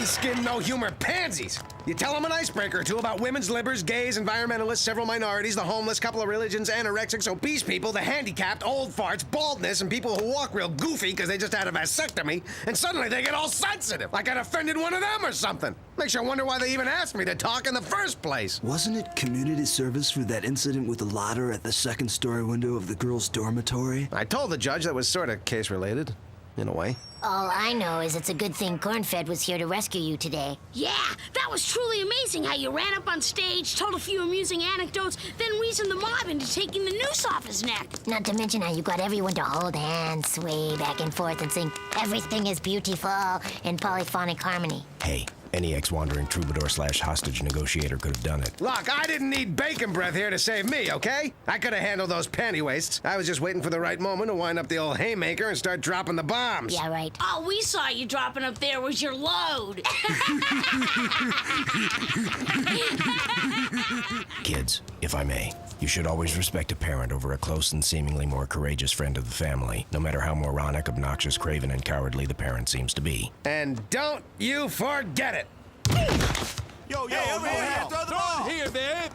thin-skinned, no-humor pansies. You tell them an icebreaker or two about women's libbers, gays, environmentalists, several minorities, the homeless, couple of religions, anorexics, obese people, the handicapped, old farts, baldness, and people who walk real goofy because they just had a vasectomy, and suddenly they get all sensitive, like I'd offended one of them or something. Makes you wonder why they even asked me to talk in the first place. Wasn't it community service for that incident with the ladder at the second-story window of the girls' dormitory? I told the judge that was sort of case-related, in a way. All I know is it's a good thing Cornfed was here to rescue you today. Yeah, that was truly amazing how you ran up on stage, told a few amusing anecdotes, then reasoned the mob into taking the noose off his neck. Not to mention how you got everyone to hold hands, sway back and forth, and sing "Everything is Beautiful" in polyphonic harmony. Hey, any ex-wandering troubadour/hostage negotiator could have done it. Look, I didn't need bacon breath here to save me, okay? I could have handled those panty wastes. I was just waiting for the right moment to wind up the old haymaker and start dropping the bombs. Yeah, right. All we saw you dropping up there was your load. Kids, if I may, you should always respect a parent over a close and seemingly more courageous friend of the family, no matter how moronic, obnoxious, craven, and cowardly the parent seems to be. And don't you forget it. Yo, over here, throw the ball! Here, babe!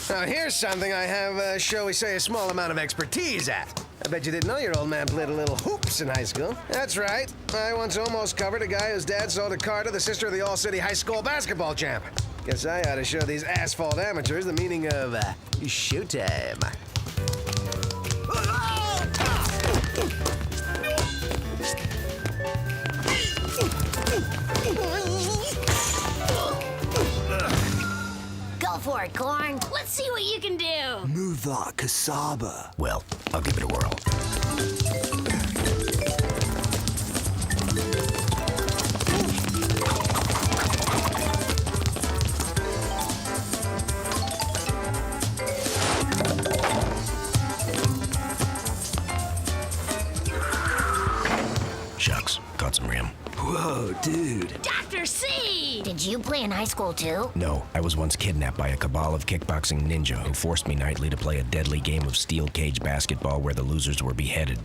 Now, here's something I have, shall we say, a small amount of expertise at. I bet you didn't know your old man played a little hoops in high school. That's right. I once almost covered a guy whose dad sold a car to the sister of the all-city high school basketball champ. Guess I ought to show these asphalt amateurs the meaning of, showtime. Go for it, Corn. Let's see what you can do. Move that cassava. Well, I'll give it a whirl. Shucks, caught some rim. Whoa, dude. Dr. C! Did you play in high school, too? No, I was once kidnapped by a cabal of kickboxing ninja who forced me nightly to play a deadly game of steel cage basketball where the losers were beheaded.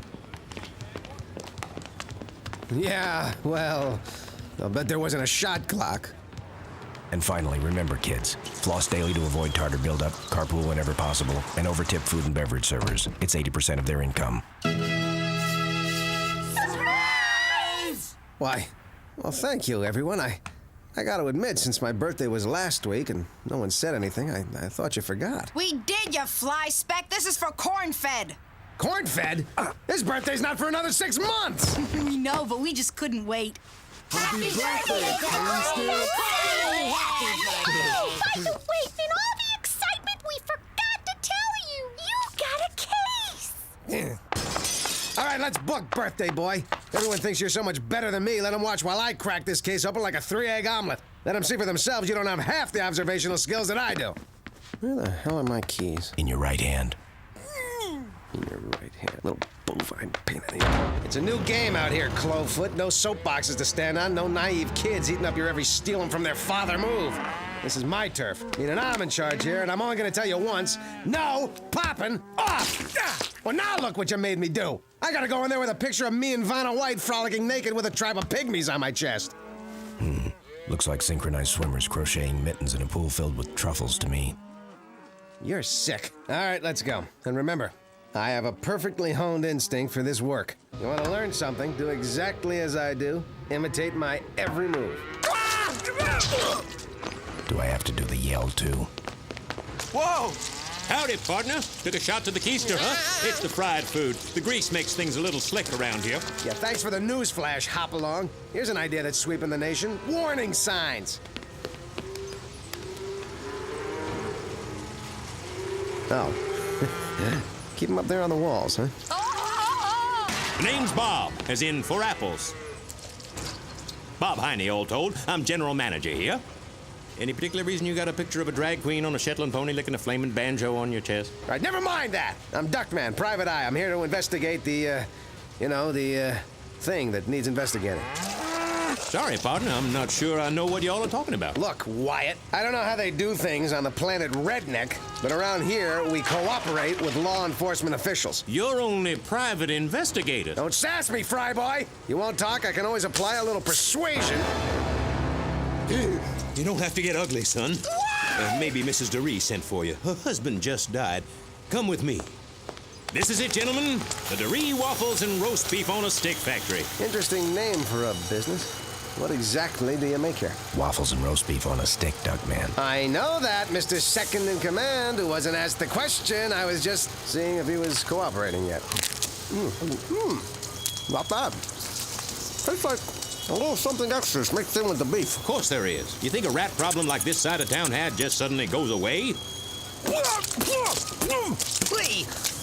Yeah, well, I'll bet there wasn't a shot clock. And finally, remember, kids, floss daily to avoid tartar buildup, carpool whenever possible, and overtip food and beverage servers. It's 80% of their income. Why, well, thank you, everyone. I got to admit, since my birthday was last week and no one said anything, I thought you forgot. We did, you fly speck. This is for Cornfed. Cornfed? His birthday's not for another 6 months. We know, but we just couldn't wait. Happy birthday, Cornfed! Oh, by the way, in all the excitement, we forgot to tell you. You got a case. Yeah. All right, let's book, birthday boy. Everyone thinks you're so much better than me. Let them watch while I crack this case open like a 3-egg omelet. Let them see for themselves you don't have half the observational skills that I do. Where the hell are my keys? In your right hand. In your right hand. Little bovine pain in the eye. It's a new game out here, Clovefoot. No soapboxes to stand on. No naive kids eating up your every stealing from their father move. This is my turf. Meaning I'm in charge here, and I'm only gonna tell you once. No popping off! Well, now look what you made me do. I gotta go in there with a picture of me and Vanna White frolicking naked with a tribe of pygmies on my chest. Looks like synchronized swimmers crocheting mittens in a pool filled with truffles to me. You're sick. All right, let's go. And remember, I have a perfectly honed instinct for this work. You want to learn something, do exactly as I do. Imitate my every move. Do I have to do the yell, too? Whoa! Howdy, partner. Took a shot to the keister, huh? It's the fried food. The grease makes things a little slick around here. Yeah, thanks for the news flash, Hop-Along. Here's an idea that's sweeping the nation. Warning signs. Oh. Keep them up there on the walls, huh? Name's Bob, as in for apples. Bob Heine, all told. I'm general manager here. Any particular reason you got a picture of a drag queen on a Shetland pony licking a flaming banjo on your chest? Right, never mind that. I'm Duckman, private eye. I'm here to investigate the thing that needs investigating. Sorry, partner, I'm not sure I know what y'all are talking about. Look, Wyatt, I don't know how they do things on the planet Redneck, but around here, we cooperate with law enforcement officials. You're only private investigator. Don't sass me, Fryboy. You won't talk, I can always apply a little persuasion. You don't have to get ugly, son. Maybe Mrs. DeRee sent for you. Her husband just died. Come with me. This is it, gentlemen. The DeRee Waffles and Roast Beef on a Stick Factory. Interesting name for a business. What exactly do you make here? Waffles and roast beef on a stick, Duckman. I know that, Mr. Second in Command, who wasn't asked the question. I was just seeing if he was cooperating yet. Not bad. Tastes like a little something extra mixed in with the beef. Of course there is. You think a rat problem like this side of town had just suddenly goes away?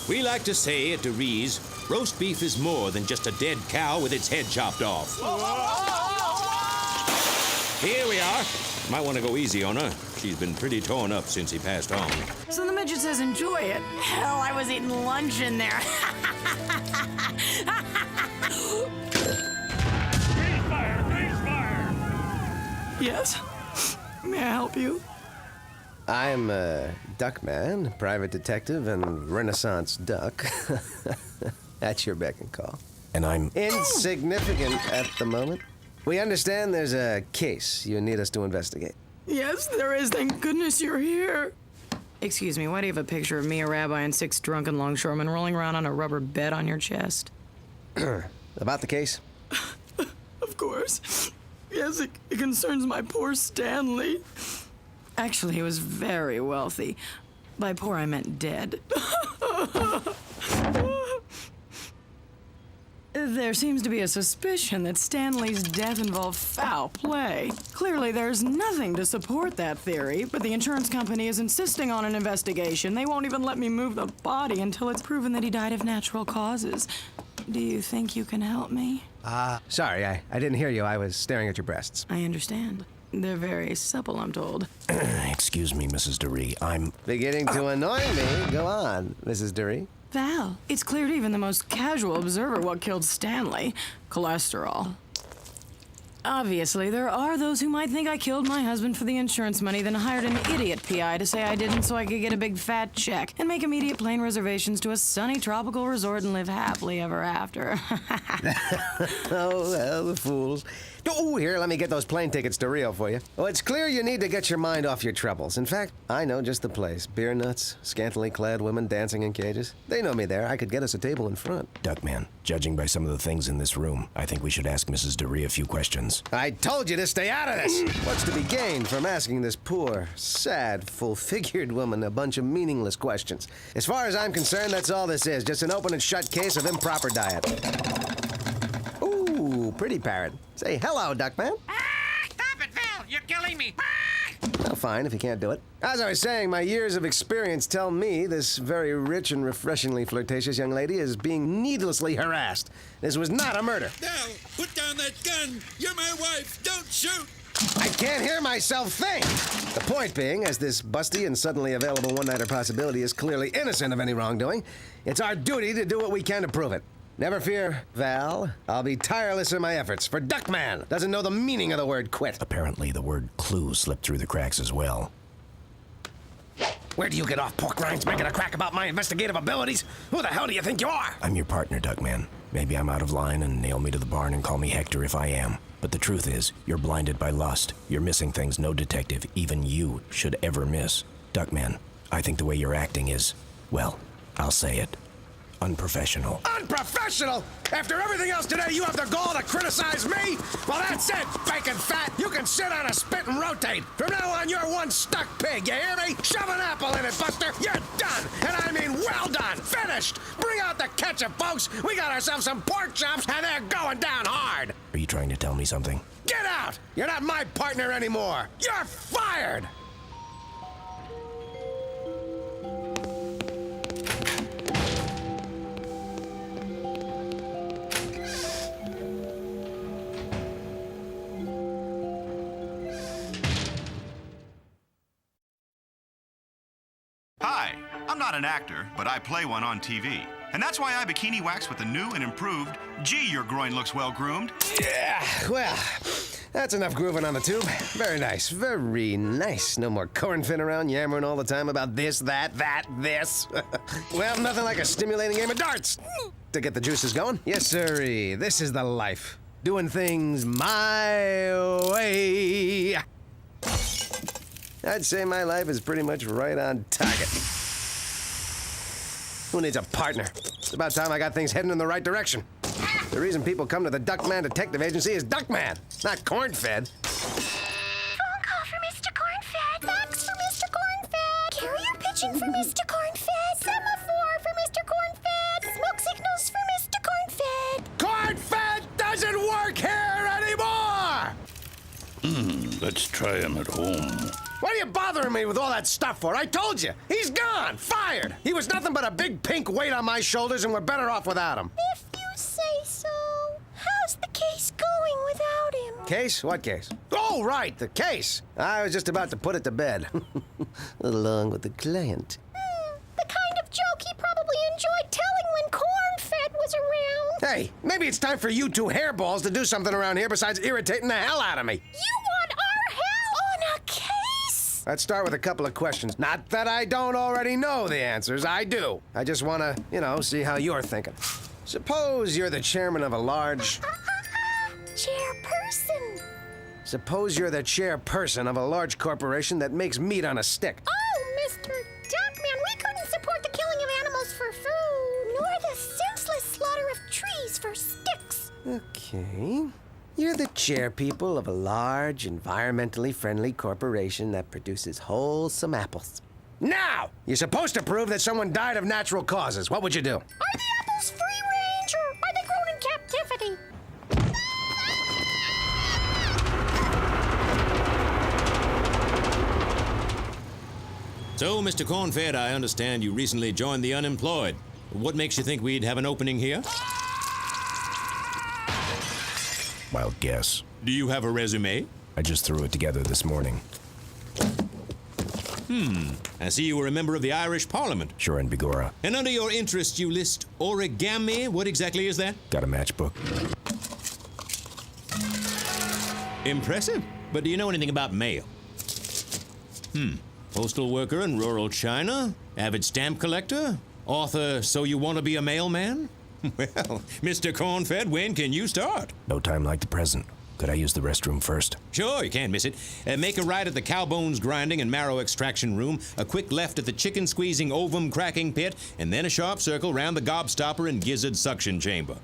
We like to say at DeRee's, roast beef is more than just a dead cow with its head chopped off. Here we are. Might want to go easy on her. She's been pretty torn up since he passed on. So the midget says enjoy it. Hell, I was eating lunch in there. Yes? May I help you? I'm Duckman, private detective and Renaissance duck. At your beck and call. And I'm... Insignificant at the moment. We understand there's a case you need us to investigate. Yes, there is. Thank goodness you're here. Excuse me, why do you have a picture of me, a rabbi, and 6 drunken longshoremen rolling around on a rubber bed on your chest? About the case? Of course. Yes, it concerns my poor Stanley. Actually, he was very wealthy. By poor, I meant dead. There seems to be a suspicion that Stanley's death involved foul play. Clearly, there's nothing to support that theory, but the insurance company is insisting on an investigation. They won't even let me move the body until it's proven that he died of natural causes. Do you think you can help me? Sorry, I didn't hear you. I was staring at your breasts. I understand. They're very supple, I'm told. Excuse me, Mrs. DeRee. I'm... Beginning to annoy me. Go on, Mrs. DeRee. Val, it's clear to even the most casual observer what killed Stanley. Cholesterol. Obviously, there are those who might think I killed my husband for the insurance money, then hired an idiot PI to say I didn't so I could get a big fat check and make immediate plane reservations to a sunny tropical resort and live happily ever after. Oh, well, the fools. Oh, here, let me get those plane tickets to Rio for you. Oh, it's clear you need to get your mind off your troubles. In fact, I know just the place. Beer nuts, scantily clad women dancing in cages. They know me there. I could get us a table in front. Duckman, judging by some of the things in this room, I think we should ask Mrs. DeRee a few questions. I told you to stay out of this. What's to be gained from asking this poor, sad, full-figured woman a bunch of meaningless questions? As far as I'm concerned, that's all this is. Just an open and shut case of improper diet. Ooh, pretty parrot. Say hello, Duckman. Stop it, Val! You're killing me! Well, fine, if you can't do it. As I was saying, my years of experience tell me this very rich and refreshingly flirtatious young lady is being needlessly harassed. This was not a murder. Val, put down that gun! You're my wife! Don't shoot! I can't hear myself think. The point being, as this busty and suddenly available one-nighter possibility is clearly innocent of any wrongdoing, it's our duty to do what we can to prove it. Never fear, Val. I'll be tireless in my efforts, for Duckman doesn't know the meaning of the word quit. Apparently, the word clue slipped through the cracks as well. Where do you get off, pork rinds, making a crack about my investigative abilities? Who the hell do you think you are? I'm your partner, Duckman. Maybe I'm out of line and nail me to the barn and call me Hector if I am. But the truth is, you're blinded by lust. You're missing things no detective, even you, should ever miss. Duckman, I think the way you're acting is, well, I'll say it. Unprofessional. Unprofessional? After everything else today, you have the gall to criticize me? Well, that's it, bacon fat. You can sit on a spit and rotate. From now on, you're one stuck pig, you hear me? Shove an apple in it, Buster. You're done. And I mean well done. Finished. Bring out the ketchup, folks. We got ourselves some pork chops, and they're going down hard. Are you trying to tell me something? Get out. You're not my partner anymore. You're fired. Hi, I'm not an actor, but I play one on TV. And that's why I bikini wax with the new and improved, gee, your groin looks well groomed. Yeah, well, that's enough grooving on the tube. Very nice, very nice. No more Cornfed around yammering all the time about this, that, this. Well, nothing like a stimulating game of darts to get the juices going. Yes, sirree, this is the life. doing things my way. I'd say my life is pretty much right on target. Who needs a partner? It's about time I got things heading in the right direction. The reason people come to the Duckman Detective Agency is Duckman, not Cornfed. Phone call for Mr. Cornfed. Fax for Mr. Cornfed. Carrier pigeon for Mr. Cornfed. Semaphore for Mr. Cornfed. Smoke signals for Mr. Cornfed. Cornfed doesn't work here anymore! Let's try him at home. What are you bothering me with all that stuff for? I told you, he's gone, fired. He was nothing but a big pink weight on my shoulders, and we're better off without him. If you say so. How's the case going without him? Case? What case? Oh, right, the case. I was just about to put it to bed, along with the client. The kind of joke he probably enjoyed telling when Cornfed was around. Hey, maybe it's time for you two hairballs to do something around here besides irritating the hell out of me. You want our help on a case? Let's start with a couple of questions. Not that I don't already know the answers, I do. I just want to, see how you're thinking. Suppose you're the chairman of a large... Chairperson. Suppose you're the chairperson of a large corporation that makes meat on a stick. Oh, Mr. Duckman, we couldn't support the killing of animals for food, nor the senseless slaughter of trees for sticks. Okay. You're the chairpeople of a large, environmentally friendly corporation that produces wholesome apples. Now, you're supposed to prove that someone died of natural causes. What would you do? Are the apples free range, or are they grown in captivity? So, Mr. Cornfed, I understand you recently joined the unemployed. What makes you think we'd have an opening here? Wild guess. Do you have a resume? I just threw it together this morning. I see you were a member of the Irish Parliament. Sure and Bigora. And under your interests, you list origami. What exactly is that? Got a matchbook. Impressive. But do you know anything about mail? Postal worker in rural China? Avid stamp collector? Author, So You Want to Be a Mailman? Well, Mr. Cornfed, when can you start? No time like the present. Could I use the restroom first? Sure, you can't miss it. Make a right at the cow bones grinding and marrow extraction room, a quick left at the chicken squeezing ovum cracking pit, and then a sharp circle round the gobstopper and gizzard suction chamber.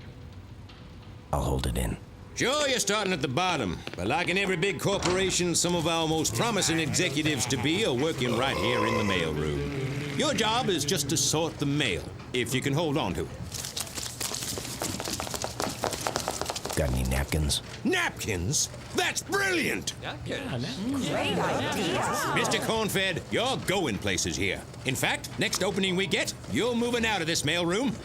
I'll hold it in. Sure, you're starting at the bottom, but like in every big corporation, some of our most promising executives to be are working right here in the mail room. Your job is just to sort the mail, if you can hold on to it. Got any napkins? Napkins? That's brilliant! Mr. Cornfed, you're going places here. In fact, next opening we get, you're moving out of this mail room.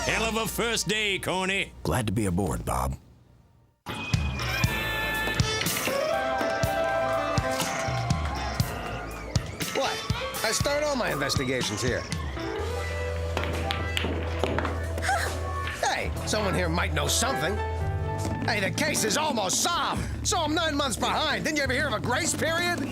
Hell of a first day, Corny. Glad to be aboard, Bob. What? I start all my investigations here. Hey, someone here might know something. Hey, the case is almost solved, so I'm 9 months behind. Didn't you ever hear of a grace period?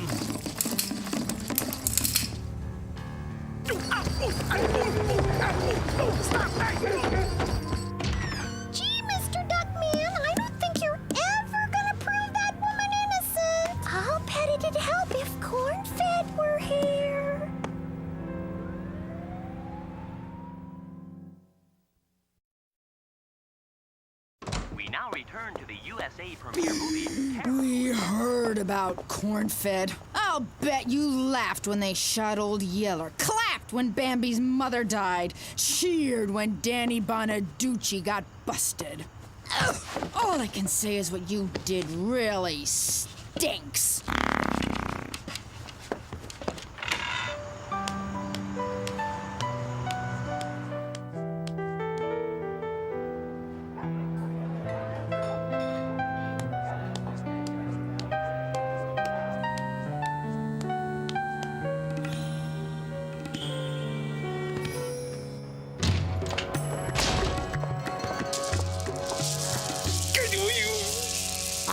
Gee, Mr. Duckman, I don't think you're ever gonna prove that woman innocent. I'll bet it'd help if Cornfed were here. We now return to the USA premiere movie. We heard about Cornfed. I'll bet you laughed when they shot Old Yeller, clapped when Bambi's mother died, cheered when Danny Bonaducci got busted. Ugh. All I can say is what you did really stinks.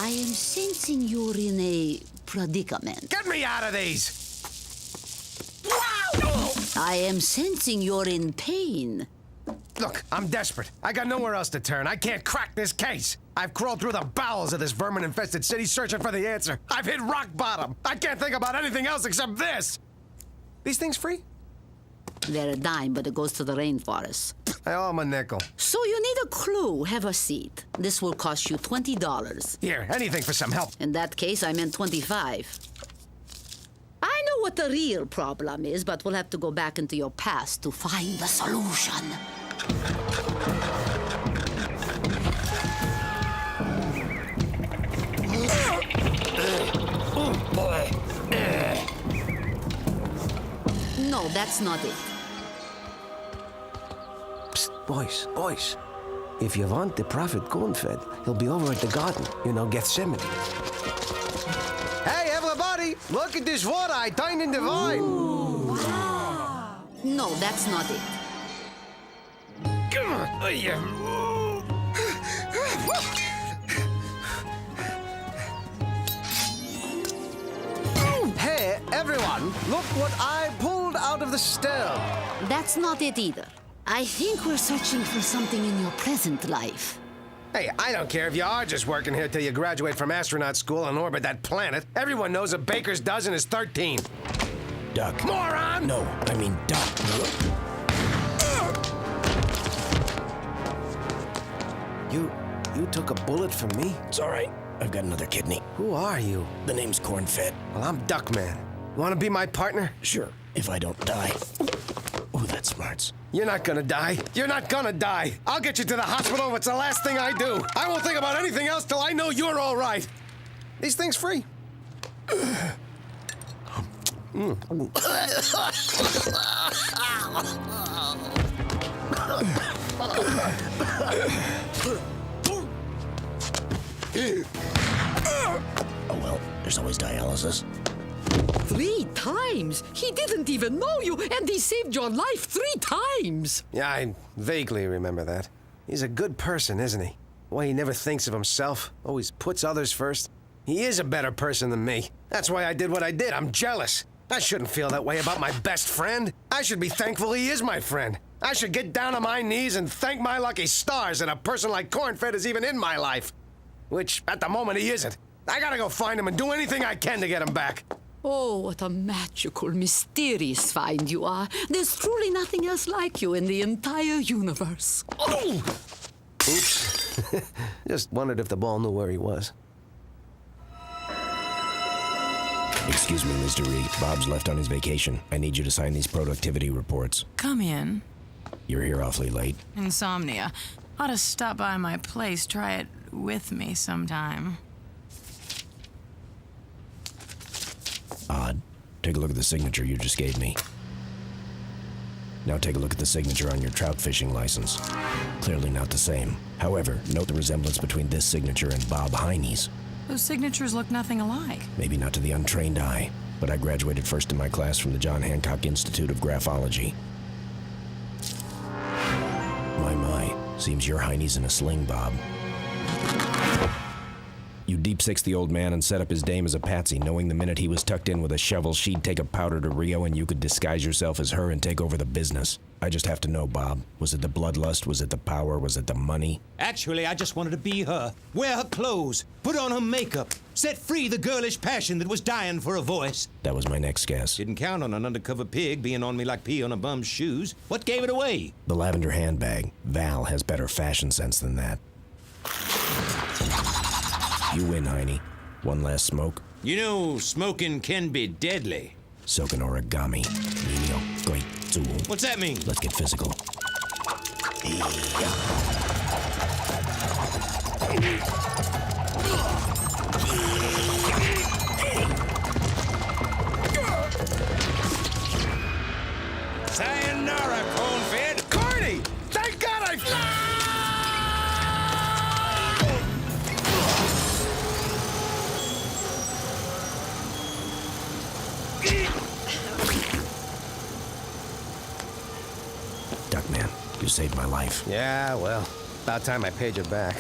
I am sensing you're in a predicament. Get me out of these! I am sensing you're in pain. Look, I'm desperate. I got nowhere else to turn. I can't crack this case. I've crawled through the bowels of this vermin-infested city searching for the answer. I've hit rock bottom. I can't think about anything else except this. These things free? They're a dime, but it goes to the rainforest. I owe 'em a nickel. So you need a clue. Have a seat. This will cost you $20. Here, anything for some help. In that case, I meant 25. I know what the real problem is, but we'll have to go back into your past to find the solution. No, that's not it. Psst, boys. If you want the prophet Cornfed, he'll be over at the garden, Gethsemane. Hey, everybody! Look at this water I turned into wine! No, that's not it. Hey, everyone! Look what I pulled out of the stove! That's not it either. I think we're searching for something in your present life. Hey, I don't care if you are just working here till you graduate from astronaut school and orbit that planet. Everyone knows a baker's dozen is 13. Duck. Moron! No, I mean duck. You took a bullet from me? It's all right. I've got another kidney. Who are you? The name's Cornfed. Well, I'm Duckman. Want to be my partner? Sure, if I don't die. Ooh, that smarts. You're not gonna die. You're not gonna die. I'll get you to the hospital if it's the last thing I do. I won't think about anything else till I know you're all right. These things free. Oh well, there's always dialysis. 3 times? He didn't even know you, and he saved your life 3 times! Yeah, I vaguely remember that. He's a good person, isn't he? The way he never thinks of himself, always puts others first. He is a better person than me. That's why I did what I did. I'm jealous. I shouldn't feel that way about my best friend. I should be thankful he is my friend. I should get down on my knees and thank my lucky stars that a person like Cornfed is even in my life. Which, at the moment, he isn't. I gotta go find him and do anything I can to get him back. Oh, what a magical, mysterious find you are. There's truly nothing else like you in the entire universe. Oh! Oops. Just wondered if the ball knew where he was. Excuse me, Mr. Reed. Bob's left on his vacation. I need you to sign these productivity reports. Come in. You're here awfully late. Insomnia. Ought to stop by my place. Try it with me sometime. Odd. Take a look at the signature you just gave me. Now take a look at the signature on your trout fishing license. Clearly not the same. However, note the resemblance between this signature and Bob Heine's. Those signatures look nothing alike. Maybe not to the untrained eye, but I graduated first in my class from the John Hancock Institute of Graphology. My. Seems your Heine's in a sling, Bob. You deep-sixed the old man and set up his dame as a patsy, knowing the minute he was tucked in with a shovel, she'd take a powder to Rio and you could disguise yourself as her and take over the business. I just have to know, Bob. Was it the bloodlust? Was it the power? Was it the money? Actually, I just wanted to be her. Wear her clothes. Put on her makeup. Set free the girlish passion that was dying for a voice. That was my next guess. Didn't count on an undercover pig being on me like pee on a bum's shoes. What gave it away? The lavender handbag. Val has better fashion sense than that. You win, Heine. One last smoke. You know, smoking can be deadly. Soaking origami. Nino, great tool. What's that mean? Let's get physical. Sayonara, Cornfed. Corny! Thank God I... Duckman, you saved my life. Yeah, well, about time I paid you back.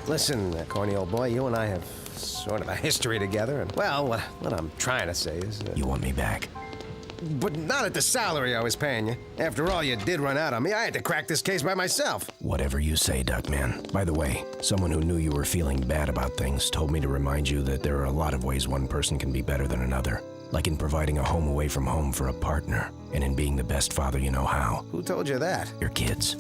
Listen, corny old boy, you and I have sort of a history together, and, well, what I'm trying to say is... You want me back? But not at the salary I was paying you. After all, you did run out on me. I had to crack this case by myself. Whatever you say, Duckman. By the way, someone who knew you were feeling bad about things told me to remind you that there are a lot of ways one person can be better than another. Like in providing a home away from home for a partner, and in being the best father you know how. Who told you that? Your kids.